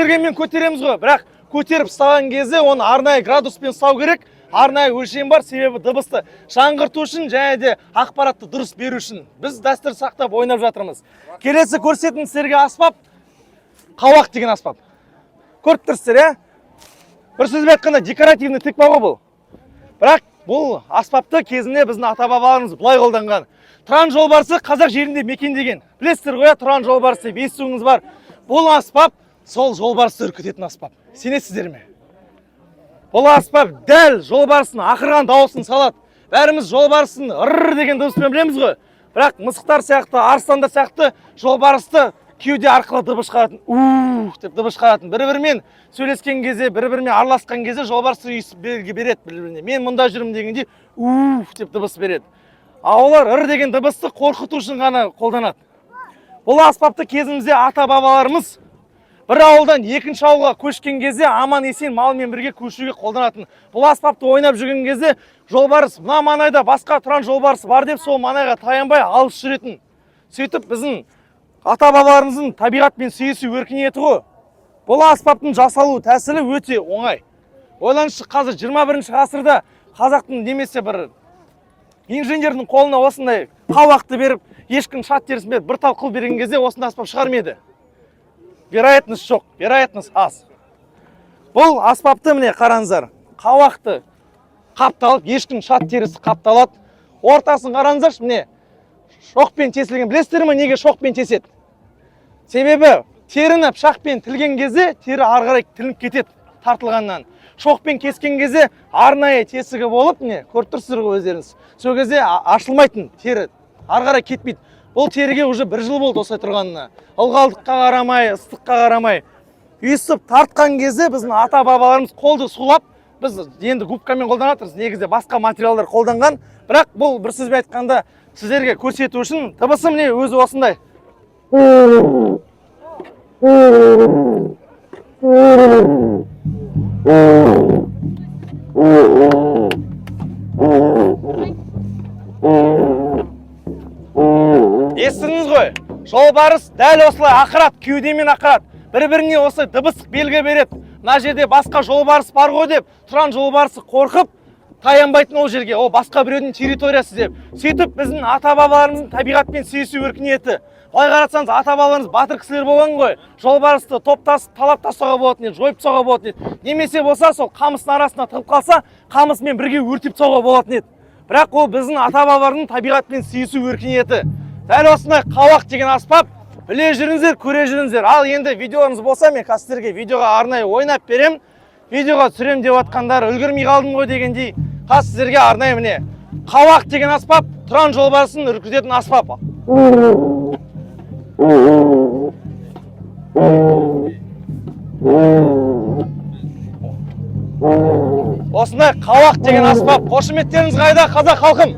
Мен көтереміз ғой, бірақ көтеріп ұстаған кезде оны арнайы градуспен ұстау керек. Арнайы өлшем бар, себебі дыбысты жаңғырту үшін және де ақпаратты дұрыс беру үшін. Біз дәстүр сақтап ойнап жатырмыз. Келесі көрсететін сіздерге аспап қауақ деген аспап. Көріп тұрсыздар, иә? Бір сөзбен айтқанда декоративный тыква ғой бұл. Бірақ бұл аспапты кезінде біздің ата-бабаларымыз былай қолданған. Тұран жолбарысы қазақ жерінде мекендеген. Білесіздер ғой, Тұран жолбарысы деп естуіңіз бар. Бұл аспап сол жолбарысты үркітетін аспап. Сенесіздер ме? Бұл аспап дәл жолбарыстың ақырған дауысын салады. Бәріміз жолбарыстың ыр деген дыбыспен білеміз ғой. Бірақ мысықтар сияқты, арыстандар сияқты жолбарысты кеуде арқылы дыбыс шығаратын. Деп дыбыс шығаратын. Бір-бірімен сөйлескен кезде, бір-бірімен араласқан кезде жолбарысты үйісіп белгі береді бір-біріне. Мен мұнда жүрмін дегенде деп дыбыс береді. Олар ыр деген дыбысты қорқыту үшін ғана қолданады. Бұл аспапты кезімізде ата-бабаларымыз бір ауылдан екінші ауылға көшкен кезде аман есен малмен бірге көшуге қолданатын. Бұл аспапты ойнап жүрген кезде жолбарыс мына маңайда басқа тұран жолбарысы бар деп сол маңайға таянбай алыс жүретін. Сөйтіп біздің ата-бабаларымыздың табиғатпен сүйісу өркениеті ғой. Бұл аспаптың жасалу тәсілі өте оңай. Ойлаңызшы, қазір 21 ғасырда қазақтың немесе бір инженердің қолына осындай қауақты беріп, ешкім шат терісін беріп, бір тал қыл берген кезде осындай аспап шығармайды. Вероятность жоқ, вероятность аз. Бұл аспапты міне қараңыздар. Қауақты қапталып, ешкім шат терісі қапталады. Ортасын қараңыздаршы, міне шоқпен тесілген. Білесіздер ме, неге шоқпен теседі? Себебі теріні пышақпен тілген кезде тері ары қарай тілініп кетеді тартылғаннан. Шоқпен кескен кезде арнайы тесігі болып, міне көріп тұрсыздар ғой өздеріңіз. Сол кезде ашылмайтын тері ары қарай кетпейді. Бұл теріге уже 1 жыл болды осылай тұрғанына. Ылғалдыққа қарамай, ыстыққа қарамай. Үйісіп тартқан кезде біздің ата-бабаларымыз қолды сулап, біз енді губкамен қолданатырмыз, негізде басқа материалдар қолданған. Бірақ бұл бір сөзбен айтқанда сіздерге көрсету үшін дыбысы міне өзі осындай. Естіңіз ғой, жолбарыс дәл осылай ақырат, кеудемен ақырат. Бір-біріне осылай дыбыстық белгі береді. Мына жерде басқа жолбарыс бар ғой деп, тұран жолбарысы қорқып, таянбайтын ол жерге, ол басқа біреудің территориясы деп. Сөйтіп біздің ата-бабаларымыздың табиғатпен сүйісу өркениеті. Былай қарасаңыз, ата-бабаларымыз батыр кісілер болған ғой. Жолбарысты топтасып, талап тастауға болатын еді, жойып тастауға болатын еді. Немесе болса, сол қамыстың арасына тығып қалса, қамысымен бірге өртеп тастауға болатын еді. Бірақ ол біздің ата-бабаларының табиғатпен сүйісу өркениеті. Дәл осындай қауақ деген аспап, біле жүріңіздер, көре жүріңіздер. Ал енді видеоңыз болса, мен қазірге видеоға арнайы ойнап берем. Видеоға түсірем деп атқандар, үлгірмей қалдым ғой дегендей, қазірге арнайы міне қауақ деген аспап, тұран жолбарысын үркітетін аспап. Осындай қауақ деген аспап. Қошеметтеріңіз қайда, қазақ халқым?